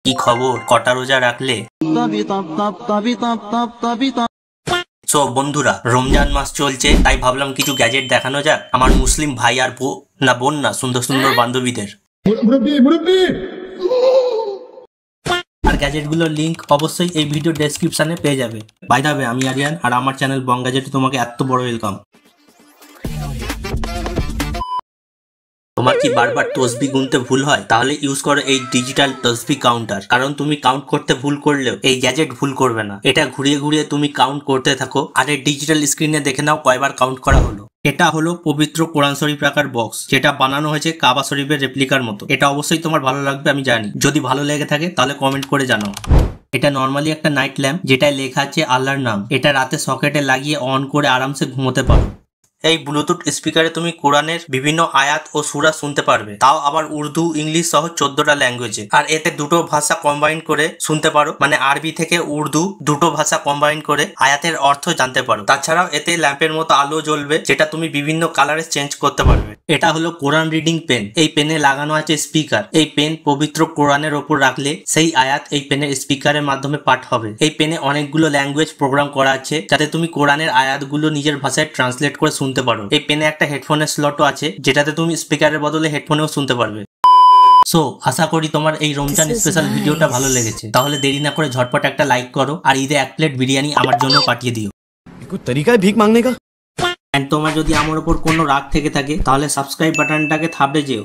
কি খবর, কটা রোজা রাখলে? সো বন্ধুরা, রমজান মাস চলছে, তাই ভাবলাম কিছু গ্যাজেট দেখানো যাক আমার মুসলিম ভাই আর বোন না সুন্দর সুন্দর বান্ধবীদের। আর গ্যাজেটগুলোর লিংক অবশ্যই এই ভিডিও ডেসক্রিপশনে পেয়ে যাবে। বাই দ্য ওয়ে, আমি আরিয়ান আর আমার চ্যানেল বং গ্যাজেটে তোমাকে এত বড় ওয়েলকাম। তোমার কি বারবার তসবি গুনতে ভুল হয়? তাহলে ইউজ করো এই ডিজিটাল তসবি কাউন্টার, কারণ তুমি কাউন্ট করতে ভুল করলেও এই গ্যাজেট ভুল করবে না। এটা ঘুরিয়ে ঘুরিয়ে তুমি কাউন্ট করতে থাকো আর এই ডিজিটাল স্ক্রিনে দেখে নাও কয়বার কাউন্ট করা হলো। এটা হলো পবিত্র কোরআন শরীফ রাখার বক্স, যেটা বানানো হয়েছে কাবা শরীফের রেপ্লিকার মতো। এটা অবশ্যই তোমার ভালো লাগবে আমি জানি, যদি ভালো লেগে থাকে তাহলে কমেন্ট করে জানাও। এটা নর্মালি একটা নাইট ল্যাম্প, যেটায় লেখা আছে আল্লাহর নাম। এটা রাতে সকেটে লাগিয়ে অন করে আরামসে ঘুমোতে পারো। এই ব্লুটুথ স্পিকারে তুমি কোরআনের বিভিন্ন আয়াত ও সূরা শুনতে পারবে, তাও আবার উর্দু ইংলিশ সহ 14টা ল্যাঙ্গুয়েজে। আর এতে দুটো ভাষা কম্বাইন করে শুনতে পারো, মানে আরবি থেকে উর্দু দুটো ভাষা কম্বাইন করে আয়াতের অর্থ জানতে পারো। তাছাড়াও এতে ল্যাম্পের মতো আলো জ্বলবে, যেটা তুমি বিভিন্ন কালারে চেঞ্জ করতে পারবে। এটা হলো কোরআন রিডিং পেন। এই পেনে লাগানো আছে স্পিকার। এই পেন পবিত্র কোরআনের ওপর রাখলে সেই আয়াত এই পেনের স্পিকারের মাধ্যমে পাঠ হবে। এই পেনে অনেকগুলো ল্যাঙ্গুয়েজ প্রোগ্রাম করা আছে, যাতে তুমি কোরআনের আয়াতগুলো নিজের ভাষায় ট্রান্সলেট করে শুনতে পারো। এই পেনে একটা হেডফোনের স্লটও আছে, যেটাতে তুমি স্পিকারের বদলে হেডফোনেও শুনতে পারবে। সো আশা করি তোমার এই রমজান স্পেশাল ভিডিওটা ভালো লেগেছে। তাহলে দেরি না করে ঝটপট একটা লাইক করো আর ঈদে 1 প্লেট বিরিয়ানি আমার জন্য পাঠিয়ে দিও। कोई तरीका है भीख मांगने का? এন্ড তোমার যদি আমার উপর কোনো রাগ থেকে থাকে তাহলে সাবস্ক্রাইব বাটনটাকে থাপড়ে যেও।